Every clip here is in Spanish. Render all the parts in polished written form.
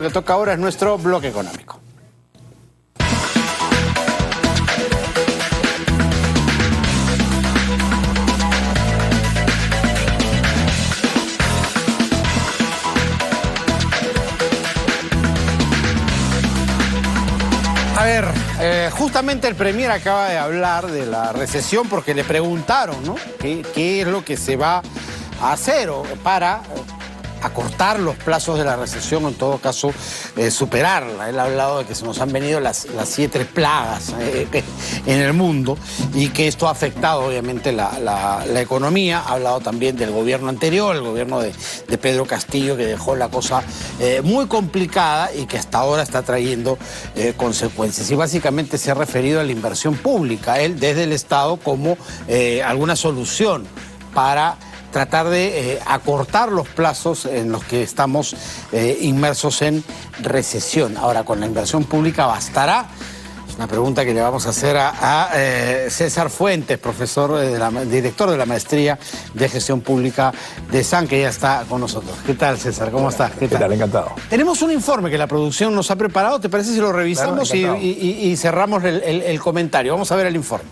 Lo que toca ahora es nuestro bloque económico. A ver, justamente el Premier acaba de hablar de la recesión porque le preguntaron, ¿no? ¿Qué es lo que se va a hacer para acortar los plazos de la recesión, o en todo caso superarla? Él ha hablado de que se nos han venido las 7 plagas en el mundo y que esto ha afectado obviamente la economía. Ha hablado también del gobierno anterior, el gobierno de Pedro Castillo, que dejó la cosa muy complicada y que hasta ahora está trayendo consecuencias. Y básicamente se ha referido a la inversión pública, él desde el Estado, como alguna solución para tratar de acortar los plazos en los que estamos inmersos en recesión. Ahora, ¿con la inversión pública bastará? Es una pregunta que le vamos a hacer a César Fuentes, profesor, director de la Maestría de Gestión Pública de SAN, que ya está con nosotros. ¿Qué tal, César? ¿Cómo estás? ¿Qué tal? Encantado. Tenemos un informe que la producción nos ha preparado. ¿Te parece si lo revisamos? Claro, y cerramos el comentario? Vamos a ver el informe.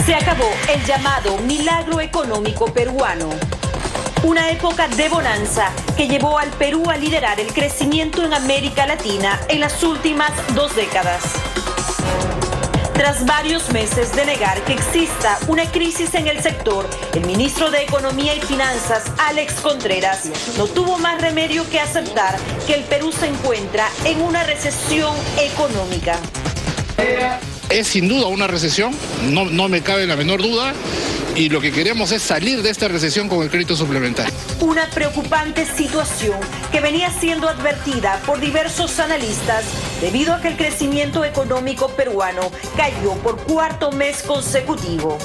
Se acabó el llamado milagro económico peruano. Una época de bonanza que llevó al Perú a liderar el crecimiento en América Latina en las últimas 2 décadas. Tras varios meses de negar que exista una crisis en el sector, el ministro de Economía y Finanzas, Alex Contreras, no tuvo más remedio que aceptar que el Perú se encuentra en una recesión económica. Es sin duda una recesión, no me cabe la menor duda, y lo que queremos es salir de esta recesión con el crédito suplementario. Una preocupante situación que venía siendo advertida por diversos analistas debido a que el crecimiento económico peruano cayó por 4º mes consecutivo.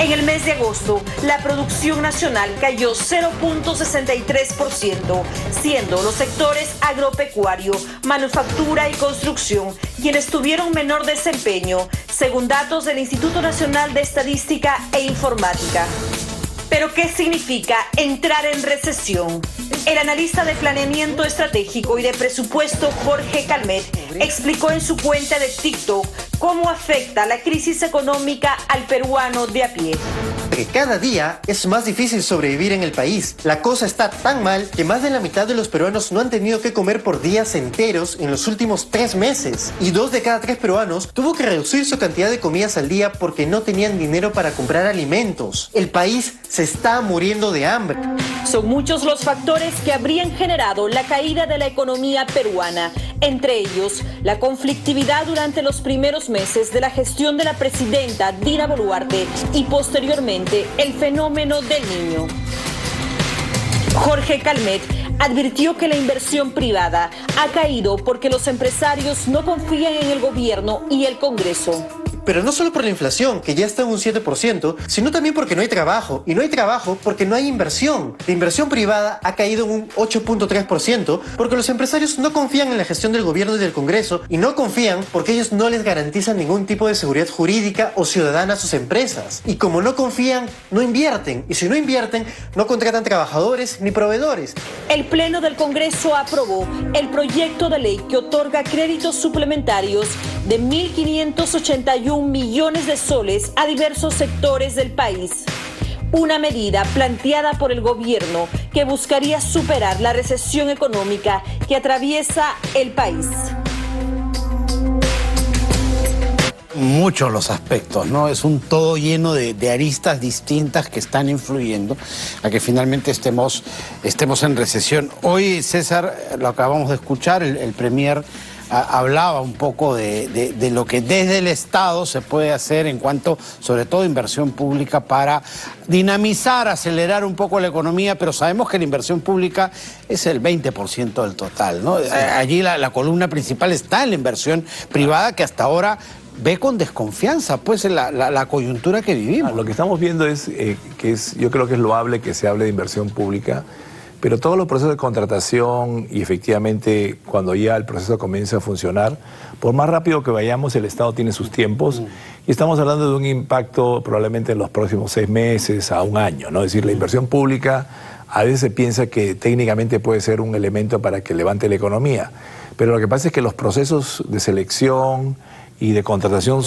En el mes de agosto, la producción nacional cayó 0.63%, siendo los sectores agropecuario, manufactura y construcción quienes tuvieron menor desempeño, según datos del Instituto Nacional de Estadística e Informática. ¿Pero qué significa entrar en recesión? El analista de planeamiento estratégico y de presupuesto Jorge Calmet explicó en su cuenta de TikTok cómo afecta la crisis económica al peruano de a pie. Cada día es más difícil sobrevivir en el país. La cosa está tan mal que más de la mitad de los peruanos no han tenido que comer por días enteros en los últimos 3 meses. Y 2 de cada 3 peruanos tuvo que reducir su cantidad de comidas al día porque no tenían dinero para comprar alimentos. El país se está muriendo de hambre. Son muchos los factores que habrían generado la caída de la economía peruana. Entre ellos, la conflictividad durante los primeros meses de la gestión de la presidenta Dina Boluarte y posteriormente el fenómeno del Niño. Jorge Calmet advirtió que la inversión privada ha caído porque los empresarios no confían en el gobierno y el Congreso. Pero no solo por la inflación, que ya está en un 7%, sino también porque no hay trabajo. Y no hay trabajo porque no hay inversión. La inversión privada ha caído en un 8.3% porque los empresarios no confían en la gestión del gobierno y del Congreso, y no confían porque ellos no les garantizan ningún tipo de seguridad jurídica o ciudadana a sus empresas. Y como no confían, no invierten. Y si no invierten, no contratan trabajadores ni proveedores. El Pleno del Congreso aprobó el proyecto de ley que otorga créditos suplementarios de 1.581 millones de soles a diversos sectores del país. Una medida planteada por el gobierno que buscaría superar la recesión económica que atraviesa el país. Muchos los aspectos, ¿no? Es un todo lleno de aristas distintas que están influyendo a que finalmente estemos en recesión. Hoy, César, lo acabamos de escuchar, el Premier hablaba un poco de lo que desde el Estado se puede hacer en cuanto, sobre todo, inversión pública para dinamizar, acelerar un poco la economía, pero sabemos que la inversión pública es el 20% del total, ¿no? Sí. Allí la columna principal está en la inversión privada, que hasta ahora ve con desconfianza pues la coyuntura que vivimos. Lo que estamos viendo es yo creo que es loable que se hable de inversión pública, pero todos los procesos de contratación y efectivamente cuando ya el proceso comienza a funcionar, por más rápido que vayamos, el Estado tiene sus tiempos y estamos hablando de un impacto probablemente en los próximos 6 meses a 1 año, ¿no? Es decir, la inversión pública a veces se piensa que técnicamente puede ser un elemento para que levante la economía, pero lo que pasa es que los procesos de selección y de contratación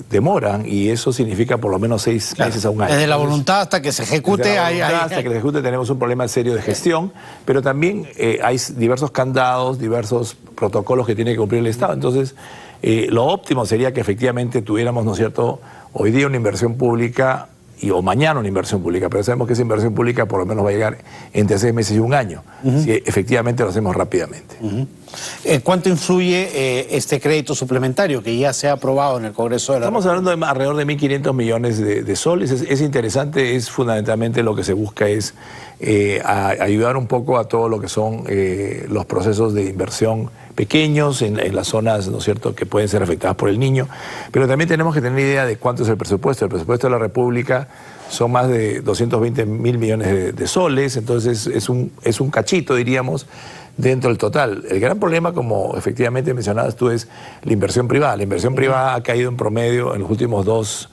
demoran, y eso significa por lo menos 6 meses a un año. Desde la voluntad hasta que se ejecute, hasta que se ejecute tenemos un problema serio de gestión, pero también hay diversos candados, diversos protocolos que tiene que cumplir el Estado. Entonces, lo óptimo sería que efectivamente tuviéramos, ¿no es cierto?, hoy día una inversión pública o mañana una inversión pública, pero sabemos que esa inversión pública por lo menos va a llegar entre 6 meses y un año, si efectivamente lo hacemos rápidamente. ¿Cuánto influye este crédito suplementario que ya se ha aprobado en el Congreso de la Estamos hablando de alrededor de 1.500 millones de soles. Es interesante, es fundamentalmente lo que se busca es ayudar un poco a todo lo que son los procesos de inversión pequeños en las zonas, ¿no es cierto?, que pueden ser afectadas por el Niño, pero también tenemos que tener idea de cuánto es el presupuesto. El presupuesto de la República son más de 220.000 millones de soles, entonces es un cachito, diríamos, dentro del total. El gran problema, como efectivamente mencionabas tú, es la inversión privada. La inversión privada ha caído en promedio en los últimos 2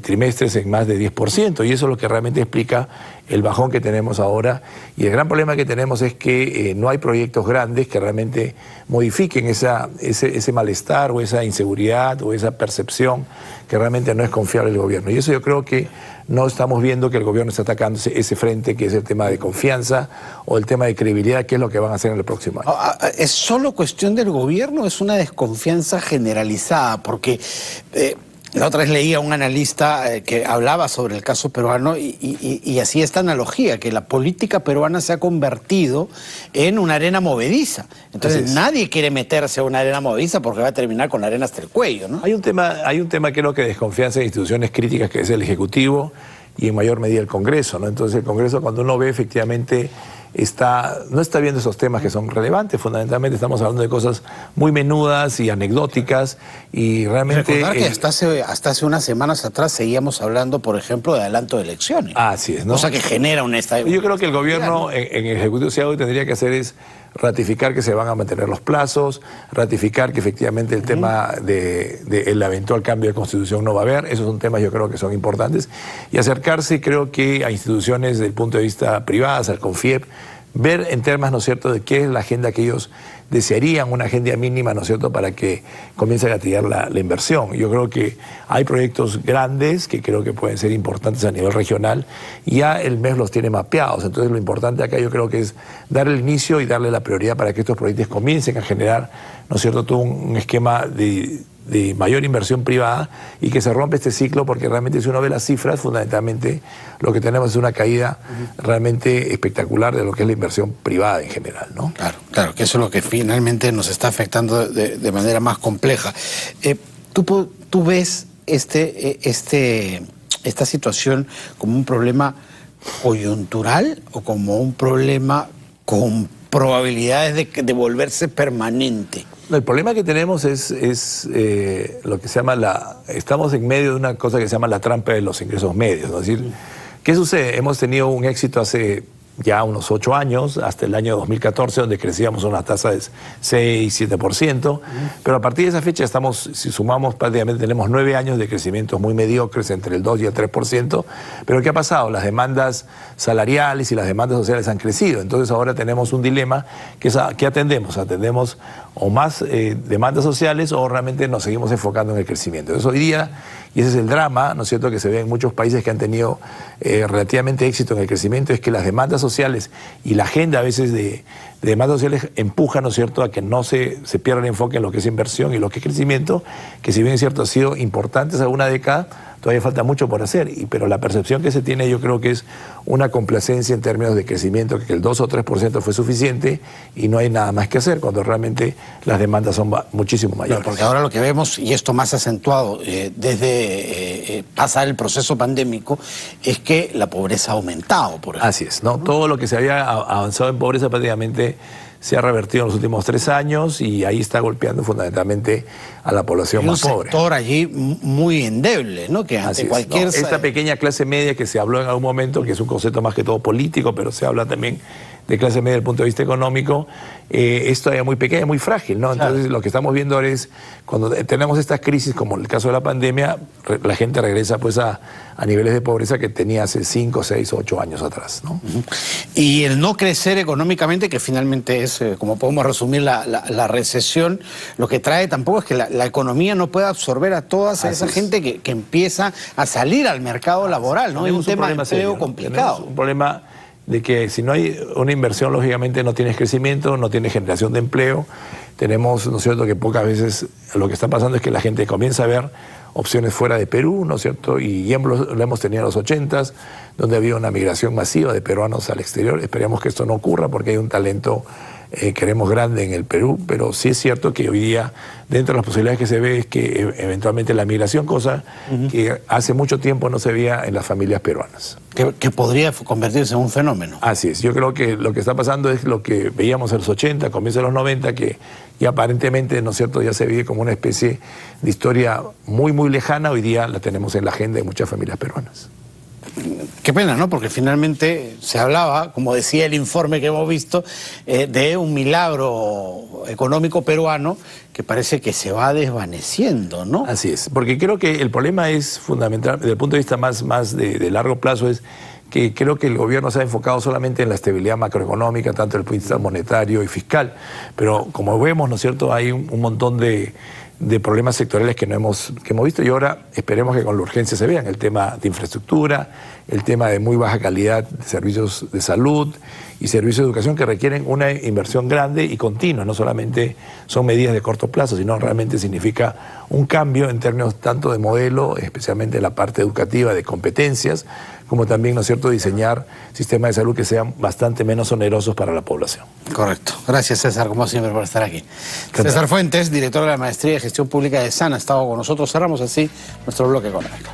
trimestres en más de 10%, y eso es lo que realmente explica el bajón que tenemos ahora. Y el gran problema que tenemos es que no hay proyectos grandes que realmente modifiquen ese malestar o esa inseguridad o esa percepción que realmente no es confiable el gobierno. Y eso yo creo que no estamos viendo que el gobierno está atacando ese frente, que es el tema de confianza o el tema de credibilidad, que es lo que van a hacer en el próximo año. ¿Es solo cuestión del gobierno? ¿Es una desconfianza generalizada? Porque la otra vez leía a un analista que hablaba sobre el caso peruano y hacía esta analogía, que la política peruana se ha convertido en una arena movediza. Entonces nadie quiere meterse a una arena movediza porque va a terminar con la arena hasta el cuello, ¿no? Hay un tema creo que de desconfianza en instituciones críticas, que es el Ejecutivo y en mayor medida el Congreso, ¿no? Entonces el Congreso, cuando uno ve efectivamente no está viendo esos temas que son relevantes. Fundamentalmente estamos hablando de cosas muy menudas y anecdóticas, y realmente... Recordar que hasta hace unas semanas atrás seguíamos hablando, por ejemplo, de adelanto de elecciones. Así es, ¿no? Cosa que genera un estado... Yo creo que el gobierno en el Ejecutivo, si algo tendría que hacer es ratificar que se van a mantener los plazos, ratificar que efectivamente el tema del eventual cambio de constitución no va a haber. Esos son temas, yo creo, que son importantes, y acercarse, creo que, a instituciones desde el punto de vista privadas, al CONFIEP, ver en temas, ¿no es cierto?, de qué es la agenda que ellos desearían, una agenda mínima, ¿no es cierto?, para que comience a gatillar la inversión. Yo creo que hay proyectos grandes que creo que pueden ser importantes a nivel regional, y ya el MEF los tiene mapeados. Entonces lo importante acá yo creo que es dar el inicio y darle la prioridad para que estos proyectos comiencen a generar, ¿no es cierto?, todo un esquema de mayor inversión privada, y que se rompe este ciclo, porque realmente, si uno ve las cifras, fundamentalmente lo que tenemos es una caída realmente espectacular de lo que es la inversión privada en general, ¿no? Claro, que eso es lo que finalmente nos está afectando de manera más compleja. ¿Tú ves esta situación como un problema coyuntural o como un problema con probabilidades de volverse permanente? El problema que tenemos es lo que se llama estamos en medio de una cosa que se llama la trampa de los ingresos medios, ¿no? Es decir, ¿qué sucede? Hemos tenido un éxito hace ya unos 8 años, hasta el año 2014, donde crecíamos a una tasa de 6-7%, pero a partir de esa fecha si sumamos, prácticamente tenemos 9 años de crecimientos muy mediocres, entre el 2 y el 3%, pero ¿qué ha pasado? Las demandas salariales y las demandas sociales han crecido. Entonces ahora tenemos un dilema, que es ¿qué atendemos? Atendemos o más demandas sociales, o realmente nos seguimos enfocando en el crecimiento. Entonces hoy día, y ese es el drama, ¿no es cierto?, que se ve en muchos países que han tenido relativamente éxito en el crecimiento, es que las demandas sociales y la agenda a veces de demandas sociales empujan, ¿no es cierto?, a que no se pierda el enfoque en lo que es inversión y lo que es crecimiento, que si bien es cierto ha sido importante hace una década, todavía falta mucho por hacer, pero la percepción que se tiene, yo creo que es una complacencia en términos de crecimiento, que el 2 o 3% fue suficiente y no hay nada más que hacer, cuando realmente las demandas son muchísimo mayores. Claro, porque ahora lo que vemos, y esto más acentuado desde pasar el proceso pandémico, es que la pobreza ha aumentado, por ejemplo. Así es, ¿no? Todo lo que se había avanzado en pobreza prácticamente se ha revertido en los últimos 3 años, y ahí está golpeando fundamentalmente a la población más pobre. Un sector allí muy endeble, ¿no? Que ante cualquier... Esta pequeña clase media que se habló en algún momento, que es un concepto más que todo político, pero se habla también de clase media desde el punto de vista económico, es todavía muy pequeña, muy frágil, ¿no? Entonces, claro, lo que estamos viendo ahora es, cuando tenemos estas crisis, como en el caso de la pandemia, la gente regresa pues a niveles de pobreza que tenía hace 5, 6, 8 años atrás, ¿no? Y el no crecer económicamente, que finalmente es, como podemos resumir, la recesión, lo que trae tampoco es que la economía no pueda absorber a toda esa gente que empieza a salir al mercado laboral, ¿no? Es un tema de empleo complicado. Tenemos un problema de que si no hay una inversión, lógicamente no tienes crecimiento, no tienes generación de empleo. Tenemos, ¿no es cierto?, que pocas veces lo que está pasando es que la gente comienza a ver opciones fuera de Perú, ¿no es cierto?, y ya lo hemos tenido en los 80s, donde había una migración masiva de peruanos al exterior. Esperemos que esto no ocurra porque hay un talento queremos grande en el Perú, pero sí es cierto que hoy día, dentro de las posibilidades que se ve, es que eventualmente la migración, cosa que hace mucho tiempo no se veía en las familias peruanas. Que podría convertirse en un fenómeno. Así es, yo creo que lo que está pasando es lo que veíamos en los 80, comienzo de los 90, que ya aparentemente, ¿no es cierto?, ya se vive como una especie de historia muy, muy lejana. Hoy día la tenemos en la agenda de muchas familias peruanas. Qué pena, ¿no? Porque finalmente se hablaba, como decía el informe que hemos visto, de un milagro económico peruano que parece que se va desvaneciendo, ¿no? Así es, porque creo que el problema es fundamental, desde el punto de vista más de largo plazo, es que creo que el gobierno se ha enfocado solamente en la estabilidad macroeconómica, tanto desde el punto de vista monetario y fiscal, pero como vemos, ¿no es cierto?, hay un montón de problemas sectoriales que hemos visto, y ahora esperemos que con la urgencia se vean el tema de infraestructura, el tema de muy baja calidad de servicios de salud y servicios de educación que requieren una inversión grande y continua. No solamente son medidas de corto plazo, sino realmente significa un cambio en términos tanto de modelo, especialmente en la parte educativa, de competencias, como también, ¿no es cierto?, diseñar sistemas de salud que sean bastante menos onerosos para la población. Correcto. Gracias, César, como siempre, por estar aquí. César Fuentes, director de la Maestría de Gestión Pública de SAN, ha estado con nosotros. Cerramos así nuestro bloque económico.